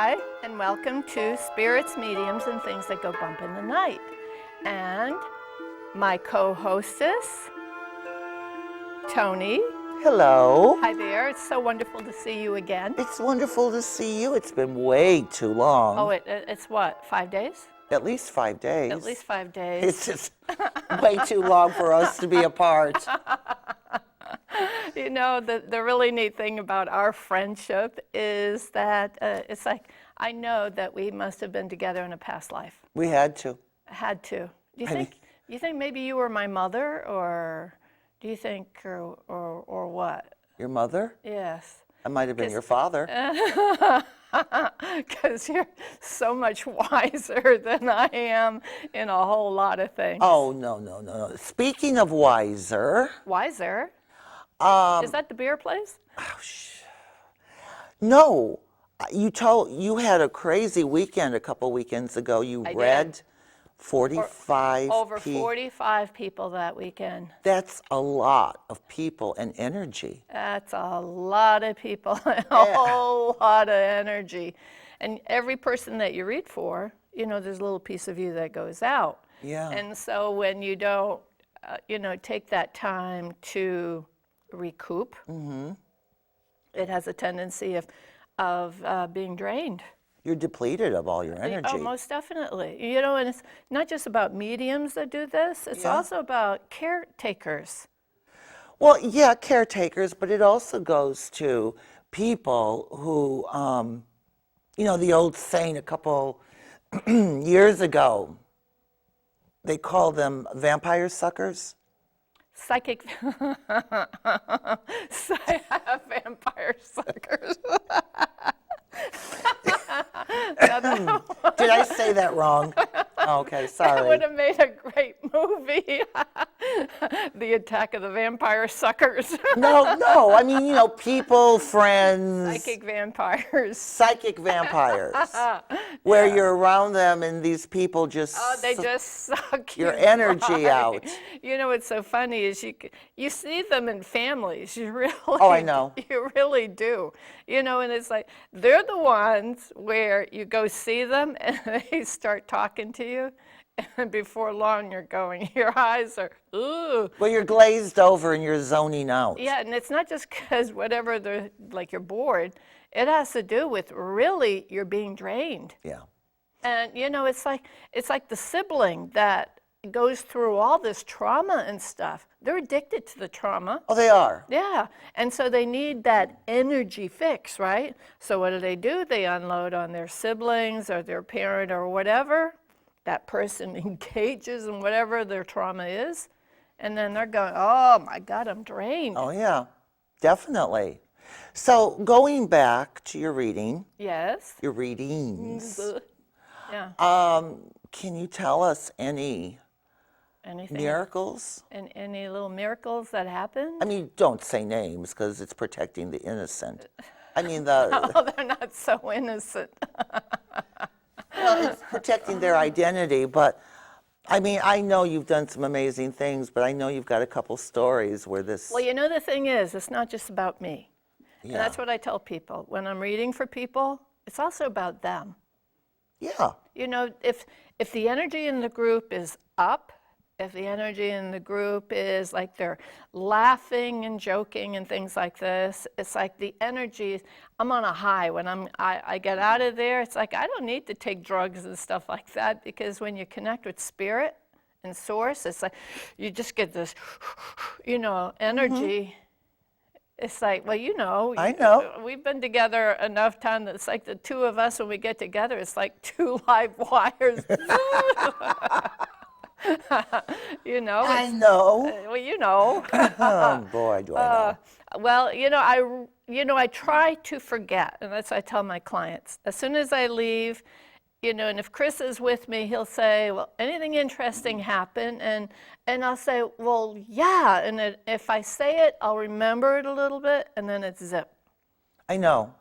Hi, and welcome to Spirits, Mediums, and Things That Go Bump in the Night. And my co-hostess, Toni. Hello. Hi there. It's so wonderful to see you again. It's wonderful to see you. It's been way too long. Oh, it's what, 5 days? At least 5 days. At least 5 days. It's just way too long for us to be apart. You know, the really neat thing about our friendship is that it's like, I know that we must have been together in a past life. We had to. Had to. Do you think maybe you were my mother, or do you think, or what? Your mother? Yes. I might have been your father. Because you're so much wiser than I am in a whole lot of things. Oh, no. Speaking of wiser. Wiser? Is that the beer place? No. You had a crazy weekend a couple weekends ago. You read 45 Over 45 people that weekend. That's a lot of people and energy. That's a lot of people, a whole lot of energy. And every person that you read for, you know, there's a little piece of you that goes out. Yeah. And so when you don't, take that time to recoup, it has a tendency of being drained. You're depleted of all your energy. Oh, most definitely. You know, and it's not just about mediums that do this, it's also about caretakers. Well, yeah, caretakers, but it also goes to people who, the old saying a couple years ago, they call them vampire suckers. Psychic vampire suckers. Did I say that wrong? Oh, okay, sorry. That would have made a great movie. The Attack of the Vampire Suckers. No. I mean, people, friends. Psychic vampires. Psychic vampires. Where you're around them and these people just... Oh, they just suck your energy out. You know what's so funny is you see them in families. You really... Oh, I know. You really do. You know, and it's like, they're the ones where you go see them and they start talking to you. And before long, you're going, your eyes are, ooh. Well, you're glazed over and you're zoning out. Yeah, and it's not just because whatever, you're bored. It has to do with really you're being drained. Yeah. And, it's like the sibling that goes through all this trauma and stuff. They're addicted to the trauma. Oh, they are? Yeah, and so they need that energy fix, right? So what do? They unload on their siblings or their parent or whatever. That person engages in whatever their trauma is, and then they're going, oh my God, I'm drained. Oh yeah, definitely. So going back to your reading. Yes. Your readings. Yeah. Can you tell us anything? Miracles? And any little miracles that happened? I mean, don't say names because it's protecting the innocent. I mean the... Oh, they're not so innocent. Well, it's protecting their identity, but I mean, I know you've done some amazing things, but I know you've got a couple stories where this... Well, the thing is, it's not just about me. Yeah. And that's what I tell people. When I'm reading for people, it's also about them. Yeah. If the energy in the group is up, if the energy in the group is like they're laughing and joking and things like this, it's like the energy, I'm on a high. When I get out of there, it's like I don't need to take drugs and stuff like that, because when you connect with spirit and source, it's like you just get this, energy. It's like, well, I know. We've been together enough time that it's like the two of us, when we get together, it's like two live wires. I know. Oh boy, do I know. Well, I try to forget, and that's what I tell my clients. As soon as I leave, and if Chris is with me, he'll say, well, anything interesting happen? And I'll say, well, yeah. And if I say it, I'll remember it a little bit, and then it's zip. I know.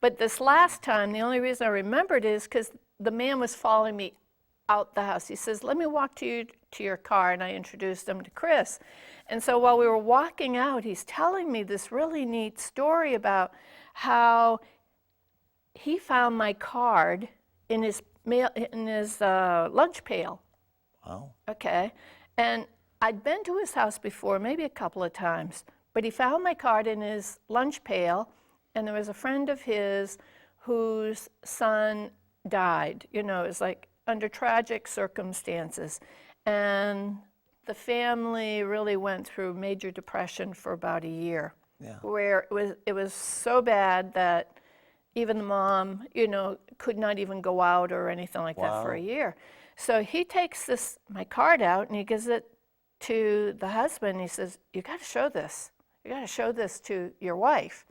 But this last time, the only reason I remembered is because the man was following me out the house. He says, let me walk to your car, and I introduced him to Chris. And so while we were walking out, he's telling me this really neat story about how he found my card in his lunch pail. Wow. Okay, and I'd been to his house before, maybe a couple of times, but he found my card in his lunch pail, and there was a friend of his whose son died. You know, it was like under tragic circumstances, and the family really went through major depression for about a year, where it was so bad that even the mom, you know, could not even go out or anything like that for a year. So he takes my card out and he gives it to the husband. He says, "You got to show this. You got to show this to your wife.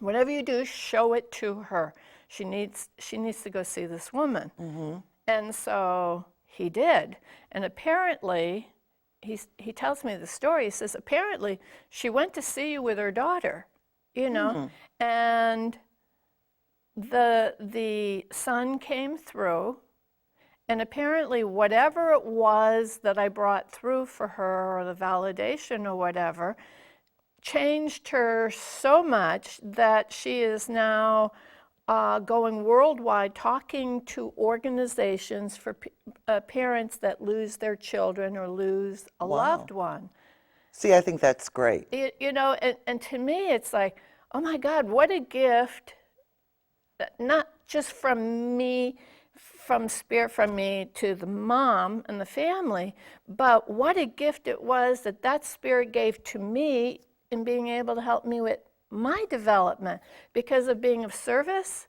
Whatever you do, show it to her. She needs to go see this woman." And so he did. And apparently, he tells me the story. He says, apparently, she went to see you with her daughter, you know, and the son came through, and apparently whatever it was that I brought through for her, or the validation or whatever, changed her so much that she is now going worldwide, talking to organizations for parents that lose their children or lose a loved one. See, I think that's great. You know, and to me, it's like, oh my God, what a gift, not just from me, from spirit, from me to the mom and the family, but what a gift it was that spirit gave to me in being able to help me with my development because of being of service.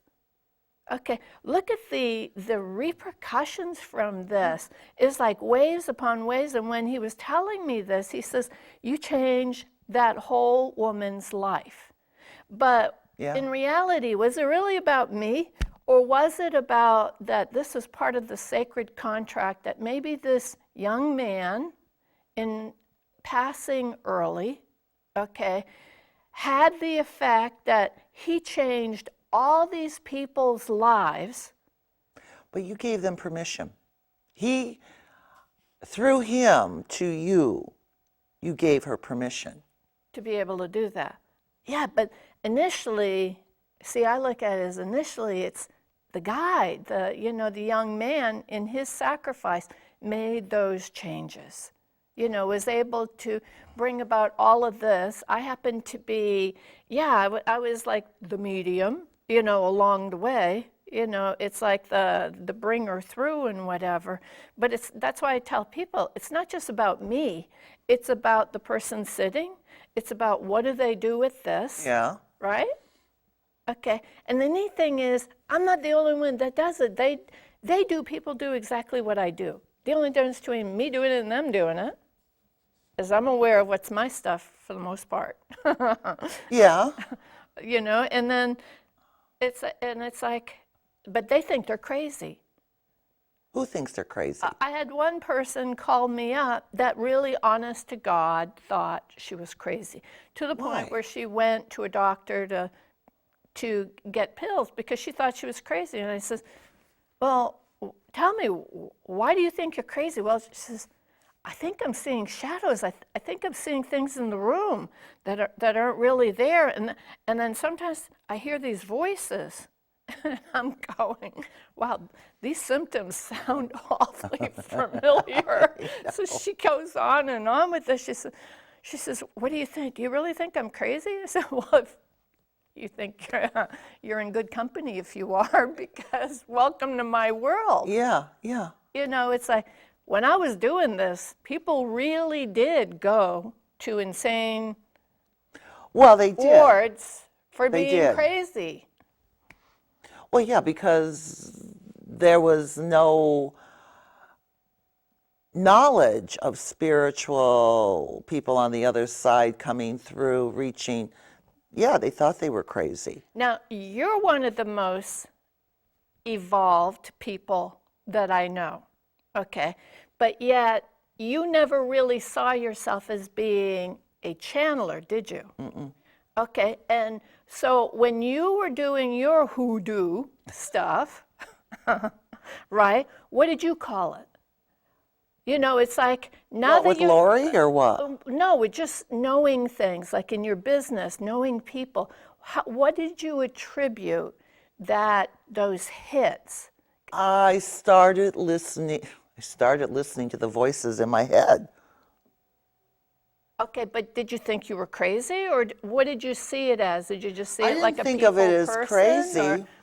Okay, look at the repercussions from this. It's like waves upon waves. And when he was telling me this, he says, you changed that whole woman's life. But in reality, was it really about me? Or was it about that this is part of the sacred contract that maybe this young man in passing early, okay, had the effect that he changed all these people's lives. But you gave them permission. Through him to you, you gave her permission. To be able to do that. Yeah, but initially, see, I look at it as initially it's the guy, the young man in his sacrifice made those changes. You know, was able to bring about all of this. I happened to be, I was like the medium, you know, along the way. You know, it's like the bringer through and whatever. But that's why I tell people, it's not just about me. It's about the person sitting. It's about what do they do with this. Yeah. Right? Okay. And the neat thing is, I'm not the only one that does it. People do exactly what I do. The only difference between me doing it and them doing it is I'm aware of what's my stuff for the most part. Yeah. You know, and then it's like, but they think they're crazy. Who thinks they're crazy? I had one person call me up that really, honest to God, thought she was crazy, to the point where she went to a doctor to get pills because she thought she was crazy. And I says, well, tell me, why do you think you're crazy? Well, she says, I think I'm seeing shadows. I think I'm seeing things in the room that aren't really there. And then sometimes I hear these voices. And I'm going, wow, these symptoms sound awfully familiar. So she goes on and on with this. She says, what do you think? Do you really think I'm crazy? I said, well, if you think you're in good company if you are, because welcome to my world. Yeah, yeah. You know, it's like, when I was doing this, people really did go to insane wards for being crazy. Well, yeah, because there was no knowledge of spiritual people on the other side coming through, reaching. Yeah, they thought they were crazy. Now, you're one of the most evolved people that I know, okay? But yet, you never really saw yourself as being a channeler, did you? Mm-mm. Okay, and so when you were doing your hoodoo stuff, right, what did you call it? You know, it's like now what, with Lori or what? No, with just knowing things, like in your business, knowing people. What did you attribute those hits? I started listening to the voices in my head. Okay, but did you think you were crazy, or what did you see it as? Did you just see I it like a didn't think people of it as person,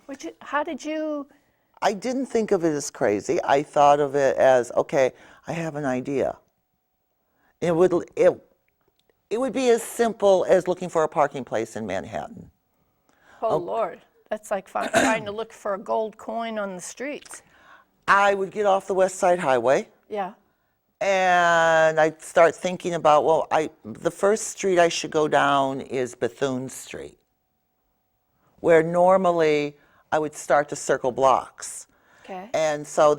crazy. or how did you? I didn't think of it as crazy. I thought of it as, okay, I have an idea. It would be as simple as looking for a parking place in Manhattan. Oh Lord, that's like trying to look for a gold coin on the streets. I would get off the West Side Highway Yeah. and I'd start thinking about, well, the first street I should go down is Bethune Street, where normally I would start to circle blocks. Okay. And so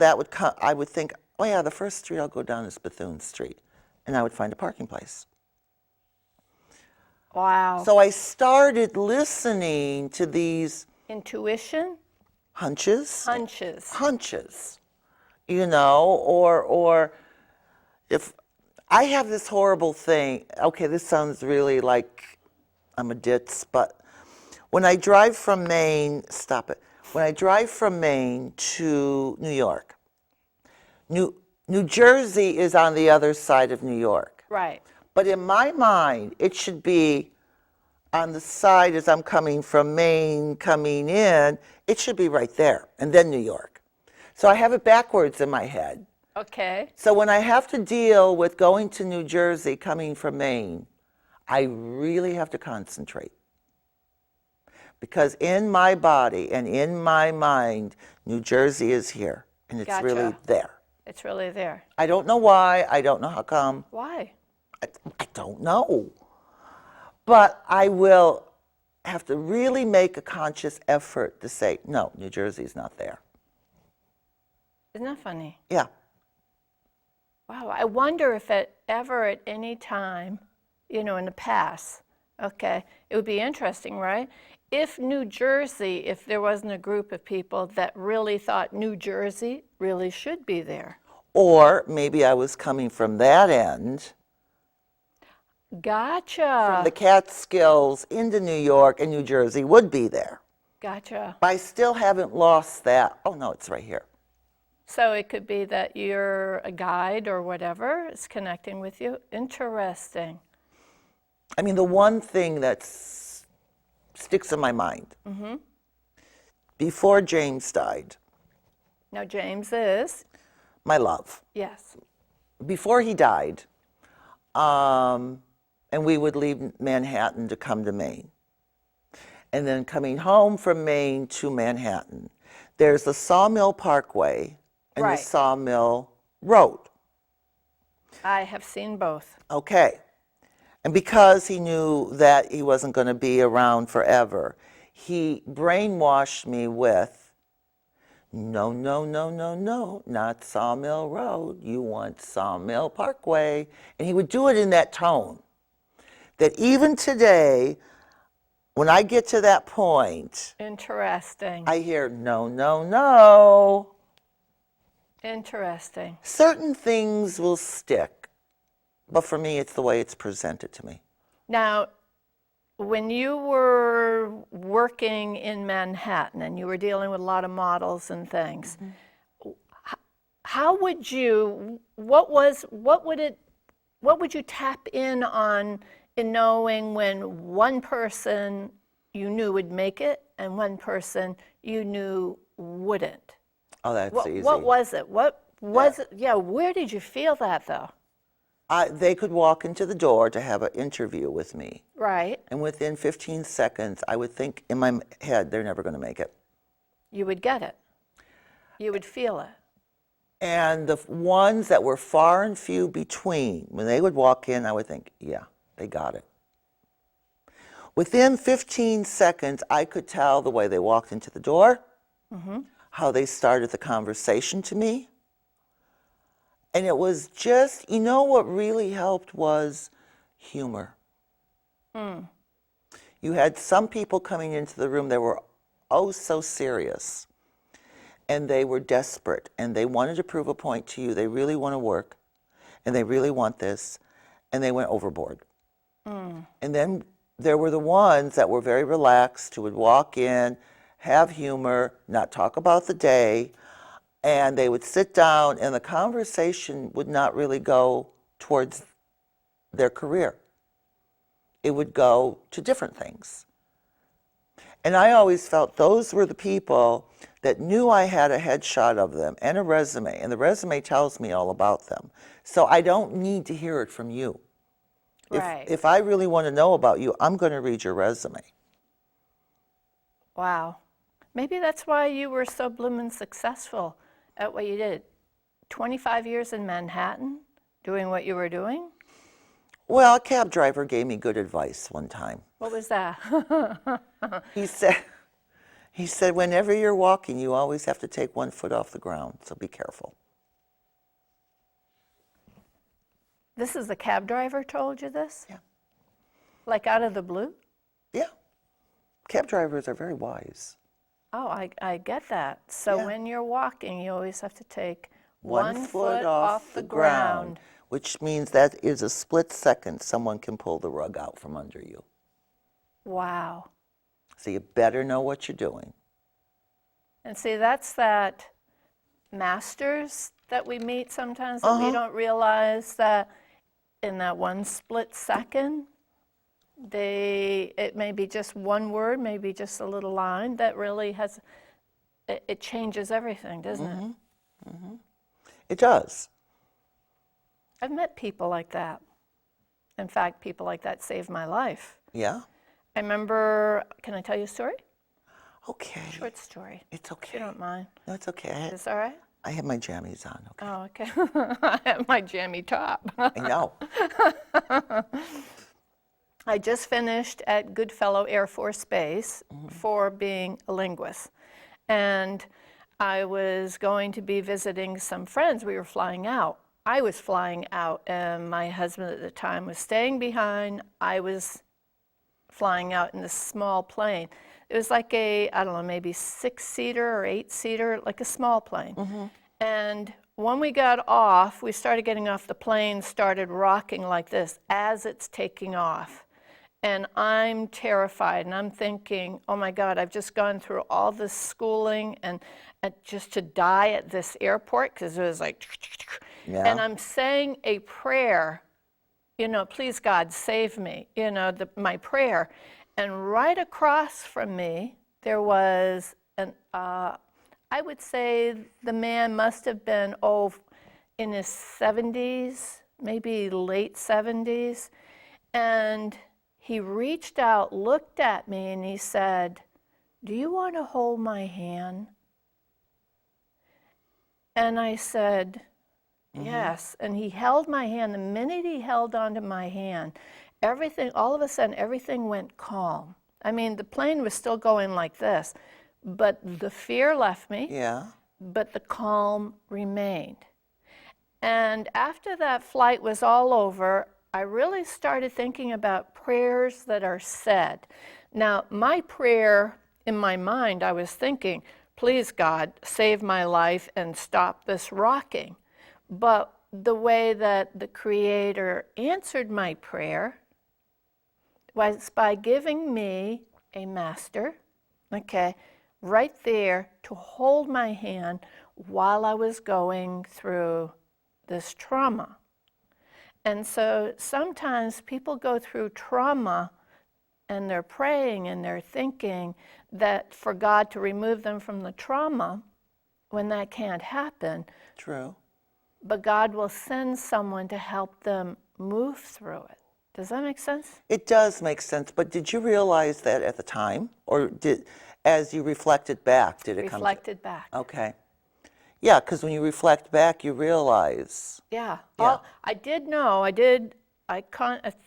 I would think, oh yeah, the first street I'll go down is Bethune Street. And I would find a parking place. Wow. So I started listening to these Intuition? hunches, or if I have this horrible thing, okay, this sounds really like I'm a ditz, but when I drive from Maine, when I drive from Maine to New York, New Jersey is on the other side of New York. Right. But in my mind, it should be on the side as I'm coming from Maine, coming in, it should be right there, and then New York. So I have it backwards in my head. Okay. So when I have to deal with going to New Jersey, coming from Maine, I really have to concentrate. Because in my body and in my mind, New Jersey is here, and it's really there. It's really there. I don't know why, I don't know how come. Why? I don't know. But I will have to really make a conscious effort to say, no, New Jersey's not there. Isn't that funny? Yeah. Wow. I wonder if it ever at any time, in the past, okay, it would be interesting, right? If New Jersey, if there wasn't a group of people that really thought New Jersey really should be there. Or maybe I was coming from that end. Gotcha. From the Catskills into New York, and New Jersey would be there. Gotcha. But I still haven't lost that. Oh, no, it's right here. So it could be that you're a guide or whatever is connecting with you. Interesting. I mean, the one thing that sticks in my mind, before James died, Now, James is? my love, Yes. before he died, and we would leave Manhattan to come to Maine. And then coming home from Maine to Manhattan, there's the Sawmill Parkway and Right. the Sawmill Road. I have seen both. Okay. And because he knew that he wasn't going to be around forever, he brainwashed me with, no, no, no, no, no, not Sawmill Road. You want Sawmill Parkway. And he would do it in that tone. That even today, when I get to that point, Interesting. I hear, no, no, no. Interesting. Certain things will stick, but for me, it's the way it's presented to me. Now, when you were working in Manhattan and you were dealing with a lot of models and things, how would you, what would you tap in on in knowing when one person you knew would make it and one person you knew wouldn't? Oh, that's easy. What was it? What was it? Yeah, where did you feel that though? They could walk into the door to have an interview with me. Right. And within 15 seconds, I would think in my head, they're never going to make it. You would get it. You would feel it. And the ones that were far and few between, when they would walk in, I would think, yeah, they got it. Within 15 seconds, I could tell the way they walked into the door, how they started the conversation to me. And it was just, what really helped was humor. You had some people coming into the room that were oh so serious. And they were desperate. And they wanted to prove a point to you. They really want to work. And they really want this. And they went overboard. And then there were the ones that were very relaxed, who would walk in, have humor, not talk about the day, and they would sit down and the conversation would not really go towards their career. It would go to different things. And I always felt those were the people that knew I had a headshot of them and a resume, and the resume tells me all about them. So I don't need to hear it from you. Right. If I really want to know about you, I'm going to read your resume. Wow. Maybe that's why you were so bloomin' successful at what you did. 25 years in Manhattan doing what you were doing? Well, a cab driver gave me good advice one time. What was that? He said, whenever you're walking, you always have to take one foot off the ground, so be careful. This is the cab driver told you this? Yeah. Like out of the blue? Yeah. Cab drivers are very wise. Oh, I get that. So Yeah. when you're walking, you always have to take One foot off the ground, which means that is a split second someone can pull the rug out from under you. Wow. So you better know what you're doing. And see, that's that masters that we meet sometimes that we don't realize that in that one split second, it may be just one word, maybe just a little line that really it changes everything, doesn't it? It does. I've met people like that. In fact, people like that saved my life. Yeah? I remember, can I tell you a story? Okay. Short story, It's if okay. you don't mind. No, it's okay. Is that all right? I have my jammies on, okay? Oh, okay. I have my jammy top. I know. I just finished at Goodfellow Air Force Base for being a linguist. And I was going to be visiting some friends. We were flying out. I was flying out, and my husband at the time was staying behind. I was flying out in this small plane. It was like I don't know, maybe 6-seater or 8-seater, like a small plane. And when we got off, we started getting off the plane, started rocking like this as it's taking off. And I'm terrified, and I'm thinking, oh my God, I've just gone through all this schooling and just to die at this airport, because it was like, Yeah. and I'm saying a prayer, please God, save me, my prayer. And right across from me, there was I would say the man must have been, in his 70s, maybe late 70s. And he reached out, looked at me, and he said, "Do you want to hold my hand?" And I said, yes. And he held my hand. The minute he held onto my hand, all of a sudden, everything went calm. I mean, the plane was still going like this, but the fear left me, Yeah. but the calm remained. And after that flight was all over, I really started thinking about prayers that are said. Now, my prayer in my mind, I was thinking, please God, save my life and stop this rocking. But the way that the Creator answered my prayer was by giving me a master, right there to hold my hand while I was going through this trauma. And so sometimes people go through trauma and they're praying and they're thinking that for God to remove them from the trauma when that can't happen. True. But God will send someone to help them move through it. Does that make sense? It does make sense, but did you realize that at the time? Or as you reflected back, did it come to? Reflected back. Okay. Yeah, because when you reflect back, you realize. Yeah. Yeah. I did know.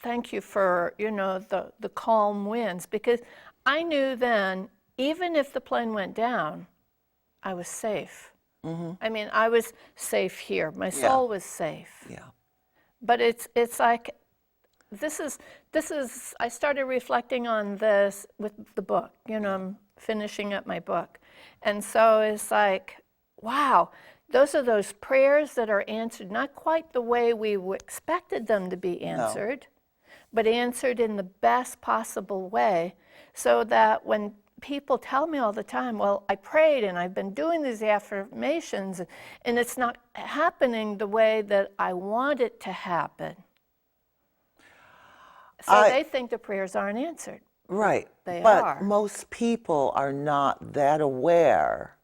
Thank you for, the calm winds, because I knew then, even if the plane went down, I was safe. I mean, I was safe here. My soul was safe. Yeah. But it's like, I started reflecting on this with the book. I'm finishing up my book. And so it's like, wow, those are those prayers that are answered not quite the way we expected them to be answered, but answered in the best possible way, so that when people tell me all the time, well, I prayed and I've been doing these affirmations and it's not happening the way that I want it to happen. So they think the prayers aren't answered. Right. They but are. most people are not that aware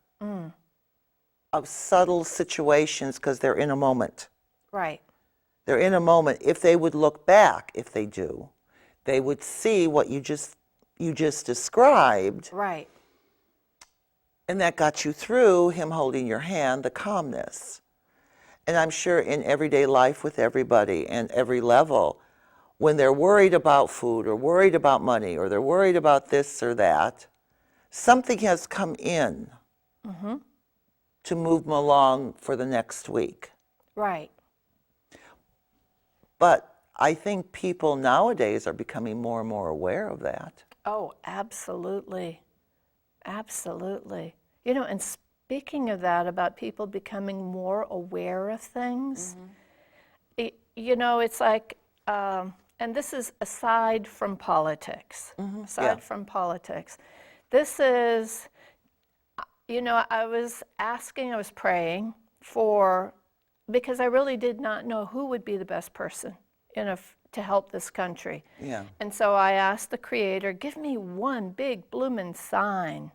of subtle situations because they're in a moment. Right. They're in a moment. If they would look back, if they do, they would see what you just described, Right. and that got you through him holding your hand, the calmness. And I'm sure in everyday life with everybody and every level, when they're worried about food or worried about money or they're worried about this or that, something has come in to move them along for the next week. Right. But I think people nowadays are becoming more and more aware of that. Oh, absolutely. Absolutely. You know, and speaking of that, about people becoming more aware of things, you know, it's like, and this is aside from politics, aside from politics. This is, you know, I was praying for, because I really did not know who would be the best person, you know, to help this country. Yeah. And so I asked the Creator, give me one big bloomin' sign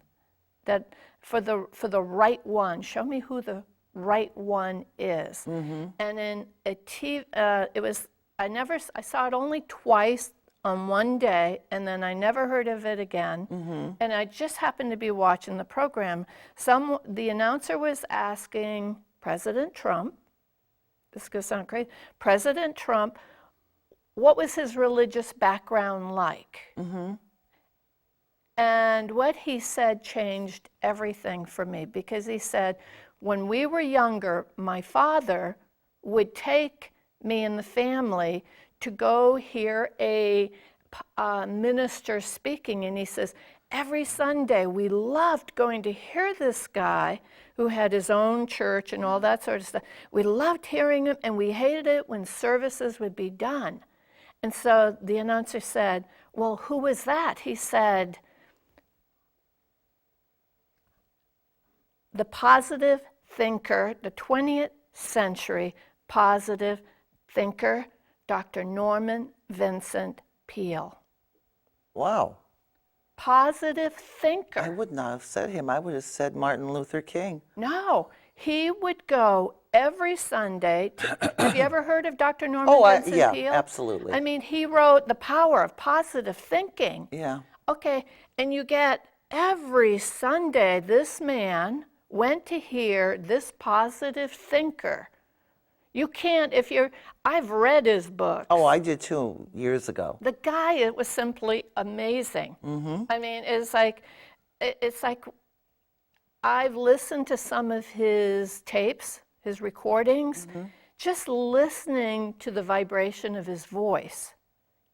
that for the right one, show me who the right one is. And in a TV, I saw it only twice on one day, and then I never heard of it again. And I just happened to be watching the program. The announcer was asking President Trump, this is going to sound crazy, President Trump, what was his religious background like? And what he said changed everything for me, because he said, when we were younger, my father would take me and the family to go hear a minister speaking, and he says, every Sunday we loved going to hear this guy who had his own church and all that sort of stuff. We loved hearing him, and we hated it when services would be done. And so the announcer said, well, who was that? He said, the positive thinker, the 20th century positive thinker, Dr. Norman Vincent Peale. Wow. Positive thinker. I would not have said him. I would have said Martin Luther King. No, he would go every Sunday. Have you ever heard of Dr. Norman Vincent yeah, Peale? absolutely. I mean, he wrote The Power of Positive Thinking. Yeah. Okay, and you get every Sunday, this man went to hear this positive thinker. You can't, I've read his books. Oh, I did too, years ago. The guy, it was simply amazing. I mean, it's like I've listened to some of his tapes, his recordings, just listening to the vibration of his voice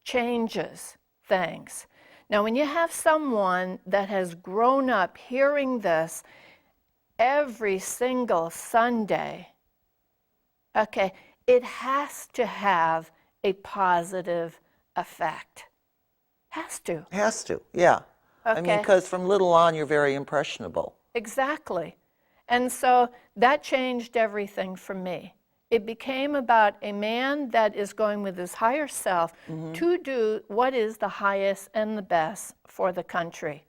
changes things. Now, when you have someone that has grown up hearing this every single Sunday, okay, it has to have a positive effect. Has to. Has to, yeah. I mean, Okay. because from little on, you're very impressionable. Exactly. And so that changed everything for me. It became about a man that is going with his higher self to do what is the highest and the best for the country.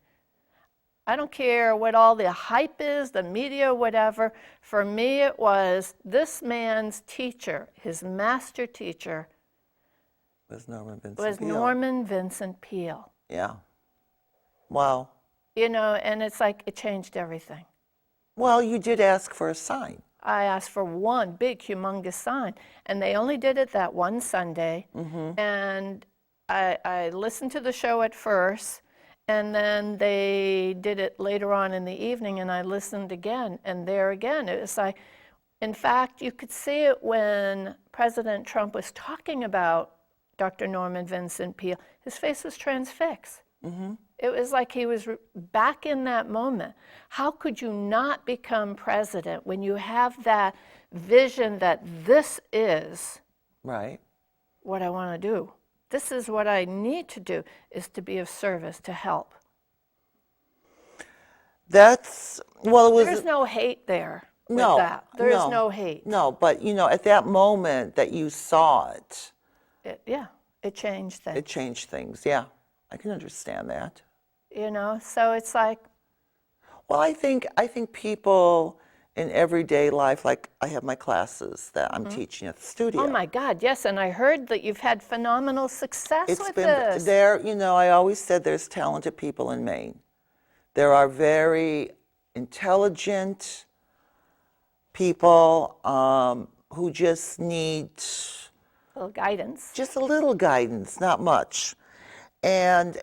I don't care what all the hype is, the media, whatever. For me, it was this man's teacher, his master teacher, Was Norman Vincent was Peale. Norman Vincent Peale. Yeah. Wow. You know, and it's like it changed everything. Well, you did ask for a sign. I asked for one big, humongous sign, and they only did it that one Sunday. And I listened to the show at first, and then they did it later on in the evening, and I listened again, and there again, it was like, in fact, you could see it when President Trump was talking about Dr. Norman Vincent Peale. His face was transfixed. It was like he was back in that moment. How could you not become president when you have that vision that this is Right. what I want to do? This is what I need to do, is to be of service, to help. well, it was, There's no hate there with no, that. There's no hate. no, but at that moment that you saw it, Yeah, it changed things. it changed things. Yeah, I can understand that. So it's like, Well, I think people in everyday life, like I have my classes that I'm teaching at the studio. oh my God, yes, and I heard that you've had phenomenal success It's with been this. there, I always said there's talented people in Maine. There are very intelligent people who just need Little guidance. just a little guidance, not much. And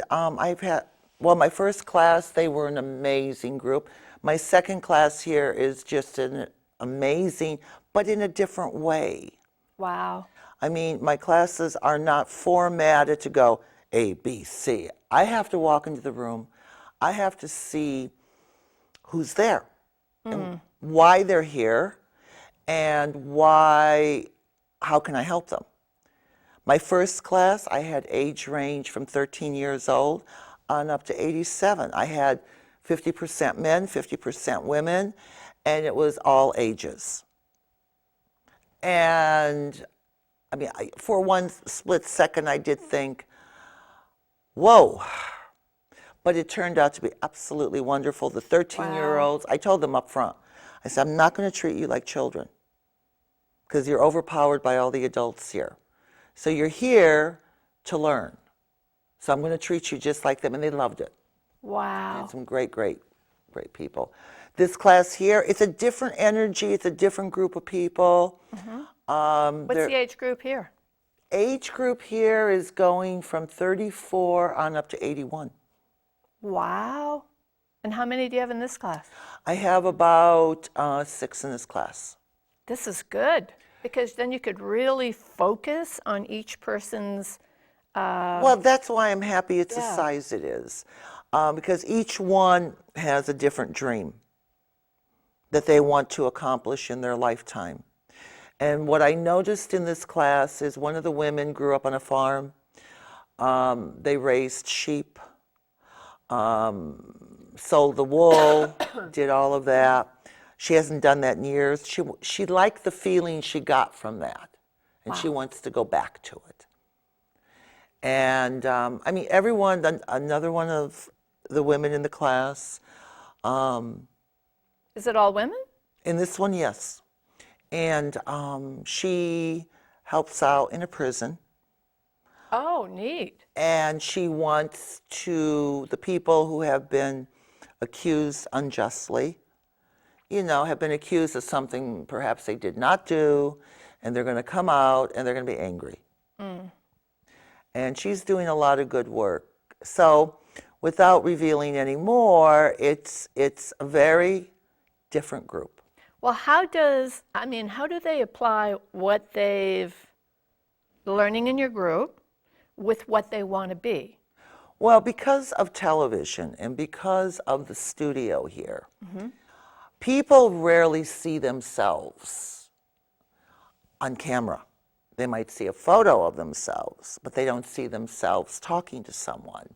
I've had, well, my first class, they were an amazing group. My second class here is just an amazing, but in a different way. Wow. I mean, my classes are not formatted to go A, B, C. I have to walk into the room. I have to see who's there and why they're here and how can I help them? My first class, I had age range from 13 years old on up to 87. I had 50% men, 50% women, and it was all ages. And I mean, for one split second, I did think, whoa. But it turned out to be absolutely wonderful. The 13-year-olds, I told them up front, I said, I'm not going to treat you like children because you're overpowered by all the adults here. So you're here to learn. So I'm going to treat you just like them. And they loved it. Wow. And some great, great, great people. This class here, it's a different energy. It's a different group of people. What's the age group here? Age group here is going from 34 on up to 81. Wow. And how many do you have in this class? I have about 6 in this class. This is good because then you could really focus on each person's. Well, that's why I'm happy it's the Yeah. size it is, because each one has a different dream that they want to accomplish in their lifetime. And what I noticed in this class is one of the women grew up on a farm. They raised sheep, sold the wool, did all of that. She hasn't done that in years. She liked the feeling she got from that, and she wants to go back to it. And I mean, everyone, another one of the women in the class. Is it all women? In this one, yes. And she helps out in a prison. Oh, neat. And she wants the people who have been accused unjustly, have been accused of something perhaps they did not do, and they're going to come out and they're going to be angry. And she's doing a lot of good work. So without revealing any more, it's a very different group. Well, how do they apply what they've learning in your group with what they want to be? Well, because of television and because of the studio here, people rarely see themselves on camera. They might see a photo of themselves, but they don't see themselves talking to someone.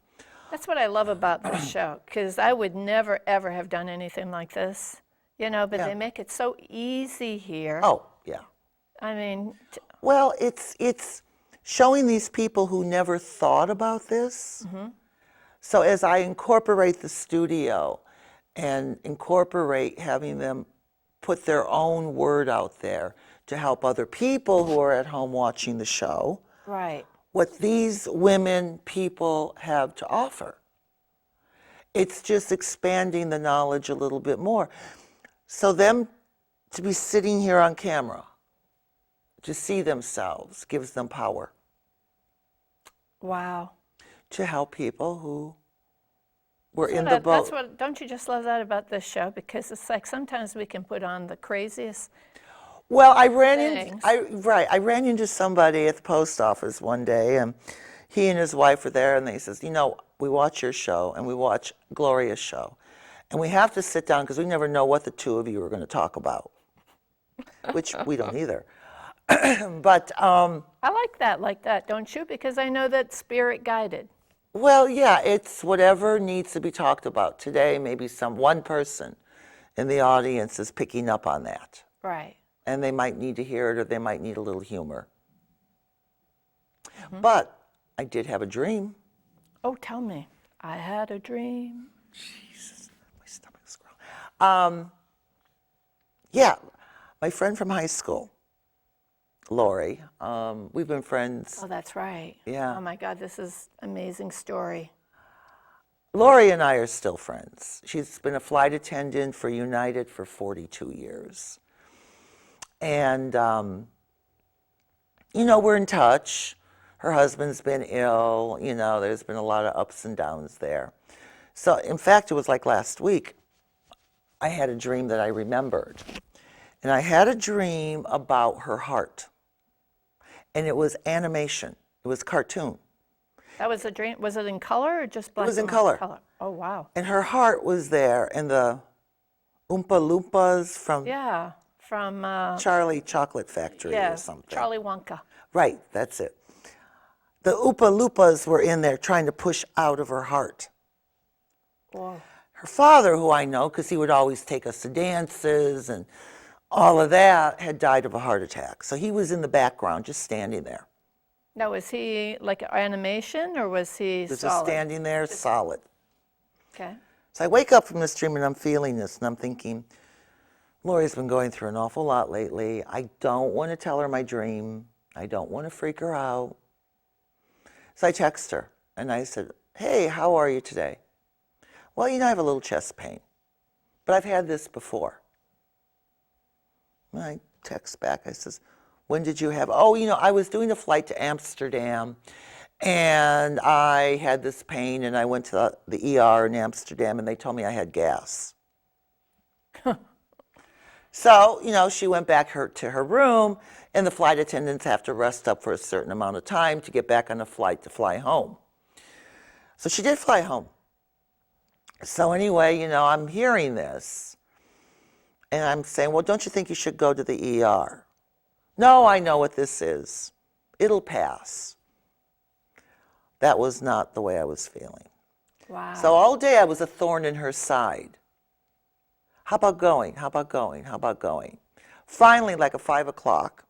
That's what I love about this show, because I would never, ever have done anything like this, but Yeah. they make it so easy here. Oh, yeah. I mean, Well, it's showing these people who never thought about this. So as I incorporate the studio and incorporate having them put their own word out there to help other people who are at home watching the show, right. what these women people have to offer. It's just expanding the knowledge a little bit more. So them to be sitting here on camera, to see themselves, gives them power Wow. to help people who were in the boat. Don't you just love that about this show? Because it's like sometimes we can put on the craziest. Well, I things. I ran into somebody at the post office one day, and he and his wife were there, and they says, we watch your show and we watch Gloria's show, and we have to sit down because we never know what the two of you are going to talk about, which we don't either. But I like that, don't you? Because I know that spirit guided. Well, yeah, it's whatever needs to be talked about today. Maybe one person in the audience is picking up on that. Right. And they might need to hear it, or they might need a little humor. But I did have a dream. Oh, tell me. I had a dream. Jesus, my stomach's growling. Yeah, my friend from high school, Lori, we've been friends. Oh, that's right. Yeah. Oh my God, this is amazing story. Lori and I are still friends. She's been a flight attendant for United for 42 years. And, we're in touch. Her husband's been ill. There's been a lot of ups and downs there. So, in fact, it was like last week, I had a dream that I remembered. And I had a dream about her heart. And it was animation. It was cartoon. That was a dream. Was it in color or just black? It was in and color. white? Oh, wow. And her heart was there, and the Oompa Loompas from Yeah, from Charlie Chocolate Factory or something. Charlie Wonka. Right, that's it. The Oompa Loompas were in there trying to push out of her heart. Whoa. Her father, who I know because he would always take us to dances and all of that, had died of a heart attack. So he was in the background, just standing there. Now, was he like animation or was he Just solid? standing there, solid. Okay. So I wake up from this dream and I'm feeling this and I'm thinking, Lori's been going through an awful lot lately. I don't want to tell her my dream. I don't want to freak her out. So I text her and I said, hey, how are you today? Well, I have a little chest pain, but I've had this before. And I text back, I says, when did you have, I was doing a flight to Amsterdam and I had this pain and I went to the ER in Amsterdam and they told me I had gas. So, she went back to her room and the flight attendants have to rest up for a certain amount of time to get back on a flight to fly home. So she did fly home. So anyway, I'm hearing this and I'm saying, well, don't you think you should go to the ER? No, I know what this is. It'll pass. That was not the way I was feeling. Wow. So all day I was a thorn in her side. How about going? How about going? How about going? Finally, like at 5 o'clock,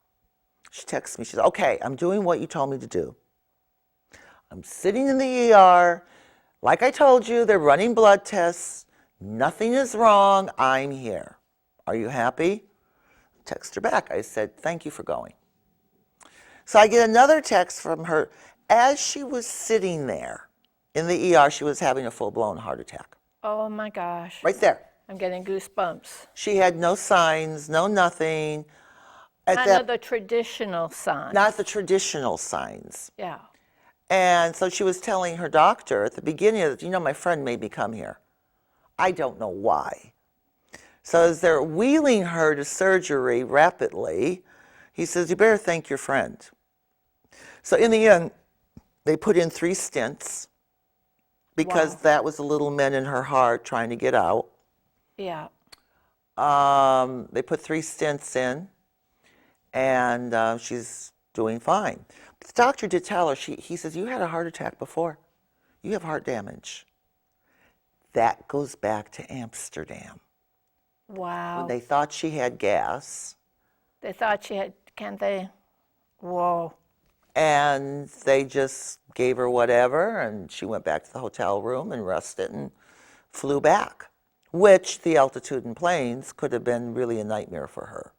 she texts me. She says, okay, I'm doing what you told me to do. I'm sitting in the ER. Like I told you, they're running blood tests. Nothing is wrong. I'm here. Are you happy? Text her back. I said, thank you for going. So I get another text from her. As she was sitting there in the ER, she was having a full-blown heart attack. Oh my gosh. Right there. I'm getting goosebumps. She had no signs, no nothing. None of the traditional signs. Not the traditional signs. Yeah. And so she was telling her doctor at the beginning of it, my friend made me come here. I don't know why. So as they're wheeling her to surgery rapidly, he says, you better thank your friend. So in the end, they put in 3 stents because that was the little men in her heart trying to get out. Yeah. They put 3 stents in, and she's doing fine. But the doctor did tell her, he says, you had a heart attack before. You have heart damage. That goes back to Amsterdam. Wow. When they thought she had gas. They thought she had, can't they? Whoa. And they just gave her whatever, and she went back to the hotel room and rested and flew back, which the altitude in planes could have been really a nightmare for her.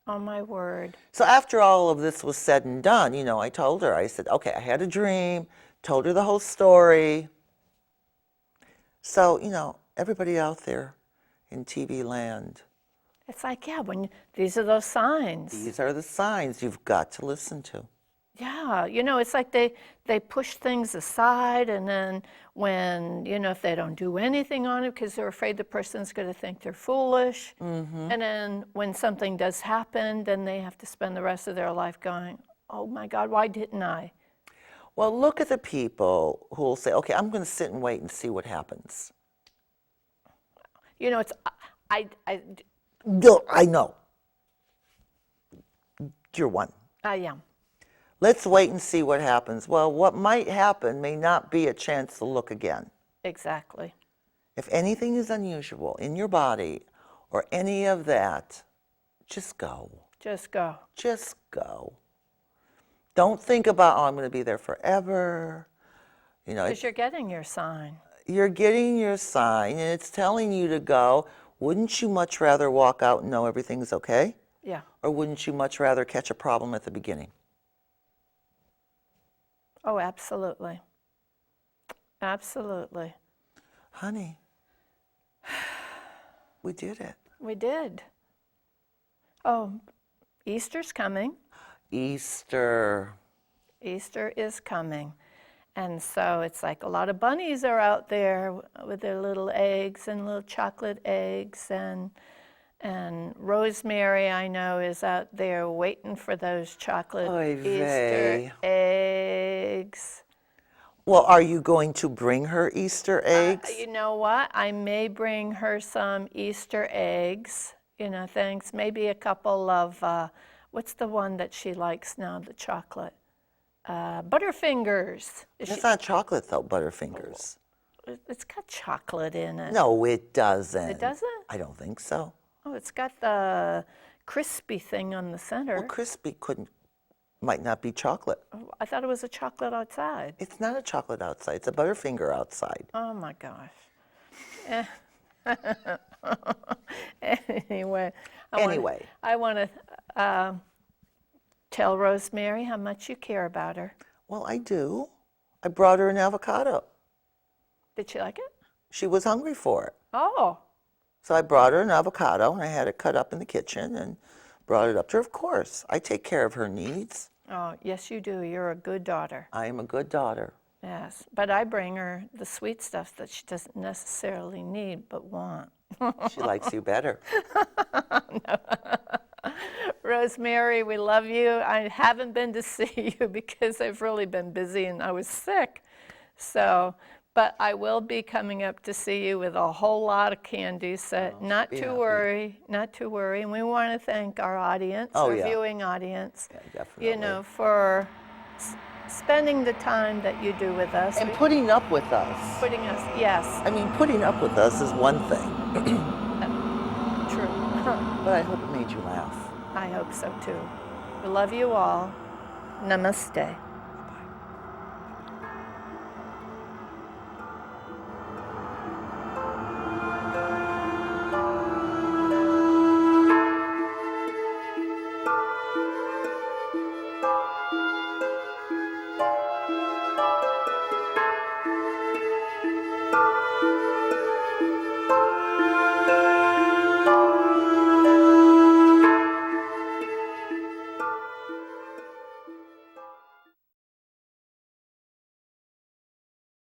Oh, my word. So after all of this was said and done, I told her, I said, okay, I had a dream, told her the whole story. So, everybody out there in TV land, It's like, yeah, these are those signs. these are the signs you've got to listen to. Yeah, it's like they push things aside, and then when, if they don't do anything on it because they're afraid the person's going to think they're foolish, and then when something does happen, then they have to spend the rest of their life going, oh my God, why didn't I? Well, look at the people who will say, okay, I'm going to sit and wait and see what happens. It's, No, I know. You're one. I am. let's wait and see what happens. Well, what might happen may not be a chance to look again. Exactly. If anything is unusual in your body or any of that, just go. Just go. Just go. Don't think about, oh, I'm going to be there forever. You know, Because you're getting your sign. you're getting your sign and it's telling you to go. Wouldn't you much rather walk out and know everything's okay? Yeah. Or wouldn't you much rather catch a problem at the beginning? Oh, absolutely. Absolutely. Honey, we did it. We did. Oh, Easter's coming. Easter. Easter is coming. And so it's like a lot of bunnies are out there with their little eggs and little chocolate eggs. And Rosemary, I know, is out there waiting for those chocolate Oy Easter vey. eggs. Well, are you going to bring her Easter eggs? You know what? I may bring her some Easter eggs, things. Maybe a couple of, what's the one that she likes now, the chocolate? Butterfingers. It's not chocolate, though, Butterfingers. It's got chocolate in it. No, it doesn't. It doesn't? I don't think so. Oh, it's got the crispy thing on the center. Well, crispy might not be chocolate. Oh, I thought it was a chocolate outside. It's not a chocolate outside. It's a Butterfinger outside. Oh my gosh. Eh. Anyway. I want to tell Rosemary how much you care about her. Well, I do. I brought her an avocado. Did she like it? She was hungry for it. Oh. So I brought her an avocado, and I had it cut up in the kitchen and brought it up to her. Of course, I take care of her needs. Oh, yes, you do. You're a good daughter. I am a good daughter. Yes, but I bring her the sweet stuff that she doesn't necessarily need but want. She likes you better. Rosemary, we love you. I haven't been to see you because I've really been busy and I was sick. So, but I will be coming up to see you with a whole lot of candy. So not to worry, not to worry. And we want to thank our audience, our viewing audience, definitely. for spending the time that you do with us. And putting up with us. Putting us, yes. I mean, putting up with us is one thing. True. But I hope it made you laugh. I hope so too. We love you all. Namaste.